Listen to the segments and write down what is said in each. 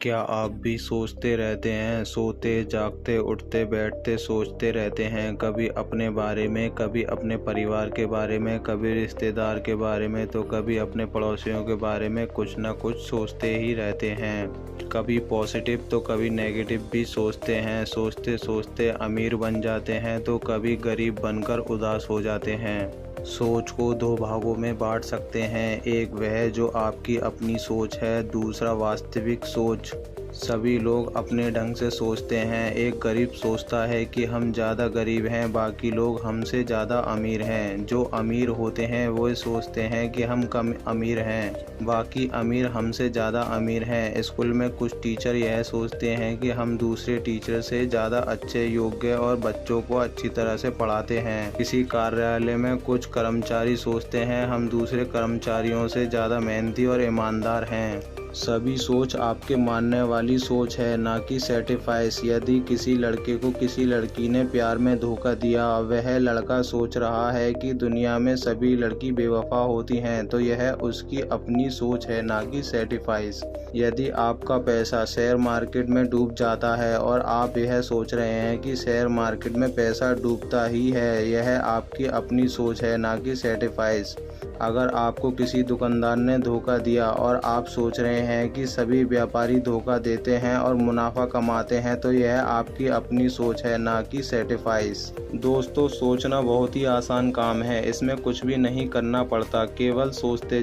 क्या आप भी सोचते रहते हैं, सोते जागते उठते बैठते सोचते रहते हैं, कभी अपने बारे में, कभी अपने परिवार के बारे में, कभी रिश्तेदार के बारे में, तो कभी अपने पड़ोसियों के बारे में कुछ ना कुछ सोचते ही रहते हैं। कभी पॉजिटिव तो कभी नेगेटिव भी सोचते हैं। सोचते सोचते अमीर बन जाते हैं तो कभी गरीब बनकर उदास हो जाते हैं। सोच को दो भागों में बांट सकते हैं, एक वह जो आपकी अपनी सोच है, दूसरा वास्तविक सोच। सभी लोग अपने ढंग से सोचते हैं। एक गरीब सोचता है कि हम ज़्यादा गरीब हैं, बाकी लोग हमसे ज़्यादा अमीर हैं। जो अमीर होते हैं वो सोचते हैं कि हम कम अमीर हैं, बाकी अमीर हमसे ज़्यादा अमीर हैं। स्कूल में कुछ टीचर यह सोचते हैं कि हम दूसरे टीचर से ज़्यादा अच्छे, योग्य और बच्चों को अच्छी तरह से पढ़ाते हैं। किसी कार्यालय में कुछ कर्मचारी सोचते हैं हम दूसरे कर्मचारियों से ज़्यादा मेहनती और ईमानदार हैं। सभी सोच आपके मानने वाली सोच है, ना कि सर्टिफाइस। यदि किसी लड़के को किसी लड़की ने प्यार में धोखा दिया, वह लड़का सोच रहा है कि दुनिया में सभी लड़की बेवफा होती हैं, तो यह उसकी अपनी सोच है, ना कि सर्टिफाइस। यदि आपका पैसा शेयर मार्केट में डूब जाता है और आप यह सोच रहे हैं कि शेयर मार्केट में पैसा डूबता ही है, यह आपकी अपनी सोच है, ना कि सर्टिफाइस। अगर आपको किसी दुकानदार ने धोखा दिया और आप सोच रहे हैं कि सभी व्यापारी धोखा देते हैं और मुनाफा कमाते हैं, तो यह आपकी अपनी सोच है, ना कि सर्टिफाइस। दोस्तों, सोचना बहुत ही आसान काम है। इसमें कुछ भी नहीं करना पड़ता, केवल सोचते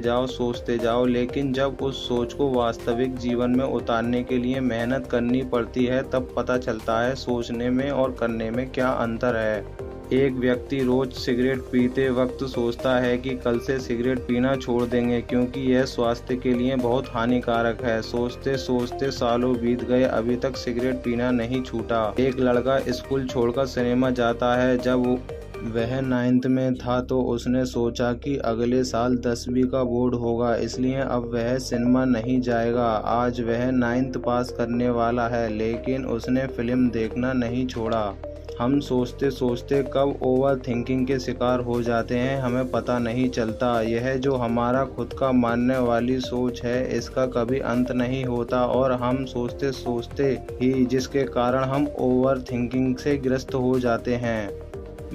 जाओ। लेकिन जब उस सोच को वास्तविक जीवन में उतारने के लिए मेहनत करनी पड़ती है, तब पता चलता है सोचने में और करने में क्या अंतर है। एक व्यक्ति रोज सिगरेट पीते वक्त सोचता है कि कल से सिगरेट पीना छोड़ देंगे, क्योंकि यह स्वास्थ्य के लिए बहुत हानिकारक है। सोचते सोचते सालों बीत गए, अभी तक सिगरेट पीना नहीं छूटा। एक लड़का स्कूल छोड़कर सिनेमा जाता है। जब वह 9th में था तो उसने सोचा कि अगले साल 10वीं का बोर्ड होगा, इसलिए अब वह सिनेमा नहीं जाएगा। आज वह 9th पास करने वाला है, लेकिन उसने फिल्म देखना नहीं छोड़ा। हम सोचते सोचते कब ओवर थिंकिंग के शिकार हो जाते हैं, हमें पता नहीं चलता। यह जो हमारा खुद का मानने वाली सोच है, इसका कभी अंत नहीं होता और हम सोचते सोचते ही जिसके कारण हम ओवर थिंकिंग से ग्रस्त हो जाते हैं।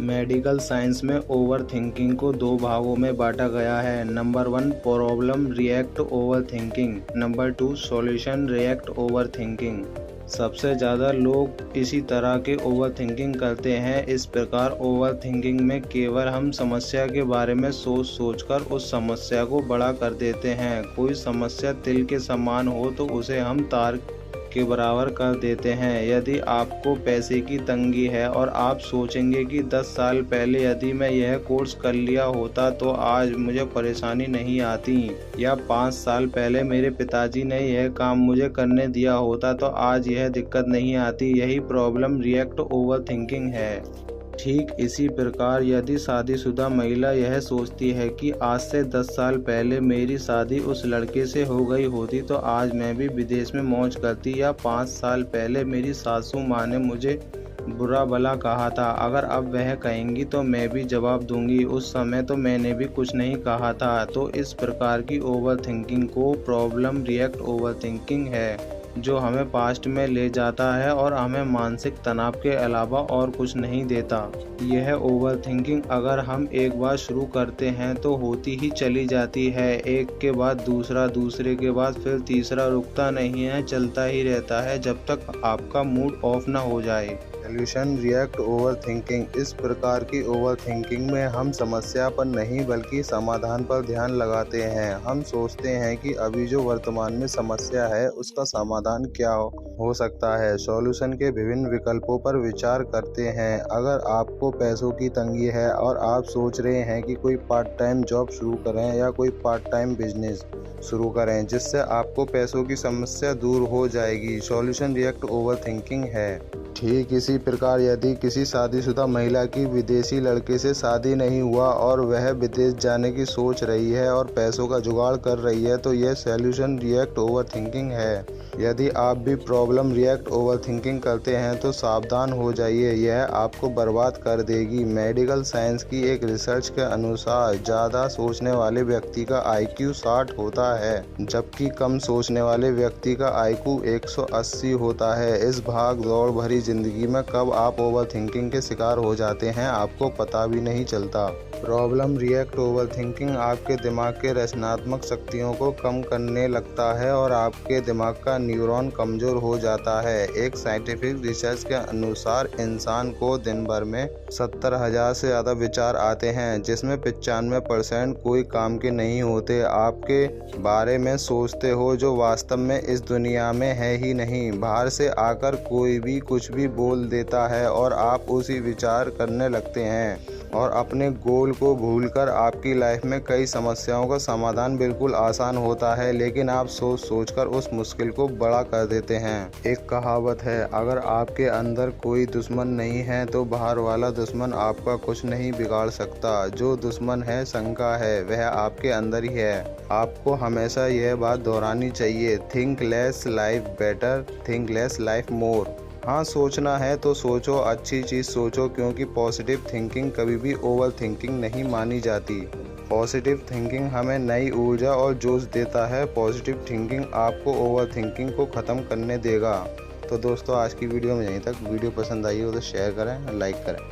मेडिकल साइंस में ओवर थिंकिंग को दो भागों में बांटा गया है। Number 1 problem react over thinking, number 2 solution react over thinking. सबसे ज़्यादा लोग इसी तरह के ओवर थिंकिंग करते हैं। इस प्रकार ओवर थिंकिंग में केवल हम समस्या के बारे में सोचकर उस समस्या को बड़ा कर देते हैं। कोई समस्या तिल के समान हो तो उसे हम तार के बराबर कर देते हैं। यदि आपको पैसे की तंगी है और आप सोचेंगे कि 10 साल पहले यदि मैं यह कोर्स कर लिया होता तो आज मुझे परेशानी नहीं आती, या 5 साल पहले मेरे पिताजी ने यह काम मुझे करने दिया होता तो आज यह दिक्कत नहीं आती, यही प्रॉब्लम रिएक्ट ओवर थिंकिंग है। ठीक इसी प्रकार यदि शादीशुदा महिला यह सोचती है कि आज से 10 साल पहले मेरी शादी उस लड़के से हो गई होती तो आज मैं भी विदेश में मौज करती, या 5 साल पहले मेरी सासू माँ ने मुझे बुरा भला कहा था, अगर अब वह कहेंगी तो मैं भी जवाब दूंगी, उस समय तो मैंने भी कुछ नहीं कहा था। तो इस प्रकार की ओवर थिंकिंग को प्रॉब्लम रिएक्ट ओवर थिंकिंग है, जो हमें पास्ट में ले जाता है और हमें मानसिक तनाव के अलावा और कुछ नहीं देता। यह ओवर थिंकिंग अगर हम एक बार शुरू करते हैं तो होती ही चली जाती है, एक के बाद दूसरा, दूसरे के बाद फिर तीसरा, रुकता नहीं है, चलता ही रहता है जब तक आपका मूड ऑफ ना हो जाए। Solution react over thinking. इस प्रकार की ओवर थिंकिंग में हम समस्या पर नहीं बल्कि समाधान पर ध्यान लगाते हैं। हम सोचते हैं कि अभी जो वर्तमान में समस्या है उसका समाधान क्या हो सकता है, सॉल्यूशन के विभिन्न विकल्पों पर विचार करते हैं। अगर आपको पैसों की तंगी है और आप सोच रहे हैं कि कोई पार्ट टाइम जॉब शुरू करें या कोई पार्ट टाइम बिजनेस शुरू करें जिससे आपको पैसों की समस्या दूर हो जाएगी, सॉल्यूशन रिएक्ट ओवर थिंकिंग है। ठीक इसी प्रकार यदि किसी शादीशुदा महिला की विदेशी लड़के से शादी नहीं हुआ और वह विदेश जाने की सोच रही है और पैसों का जुगाड़ कर रही है, तो यह सॉल्यूशन रिएक्ट ओवर थिंकिंग है। यदि आप भी प्रॉब्लम रिएक्ट ओवरथिंकिंग करते हैं तो सावधान हो जाइए, यह आपको बर्बाद कर देगी। मेडिकल साइंस की एक रिसर्च के अनुसार ज़्यादा सोचने वाले व्यक्ति का IQ 60 होता है, जबकि कम सोचने वाले व्यक्ति का IQ 180 होता है। इस भाग दौड़ भरी जिंदगी में कब आप ओवरथिंकिंग के शिकार हो जाते हैं आपको पता भी नहीं चलता। प्रॉब्लम रिएक्ट ओवरथिंकिंग आपके दिमाग के रचनात्मक शक्तियों को कम करने लगता है और आपके दिमाग का न्यूरॉन कमज़ोर हो जाता है। एक साइंटिफिक रिसर्च के अनुसार इंसान को दिन भर में 70,000 से ज़्यादा विचार आते हैं, जिसमें 95% कोई काम के नहीं होते। आपके बारे में सोचते हो जो वास्तव में इस दुनिया में है ही नहीं। बाहर से आकर कोई भी कुछ भी बोल देता है और आप उसी विचार करने लगते हैं और अपने गोल को भूलकर आपकी लाइफ में कई समस्याओं का समाधान बिल्कुल आसान होता है, लेकिन आप सोचकर उस मुश्किल को बड़ा कर देते हैं। एक कहावत है, अगर आपके अंदर कोई दुश्मन नहीं है तो बाहर वाला दुश्मन आपका कुछ नहीं बिगाड़ सकता। जो दुश्मन है, शंका है, वह आपके अंदर ही है। आपको हमेशा यह बात दोहरानी चाहिए, think less life better, think less life more. हाँ, सोचना है तो सोचो, अच्छी चीज़ सोचो, क्योंकि पॉजिटिव थिंकिंग कभी भी ओवर थिंकिंग नहीं मानी जाती। पॉजिटिव थिंकिंग हमें नई ऊर्जा और जोश देता है। पॉजिटिव थिंकिंग आपको ओवर थिंकिंग को ख़त्म करने देगा। तो दोस्तों, आज की वीडियो में यहीं तक। वीडियो पसंद आई हो तो शेयर करें, लाइक करें।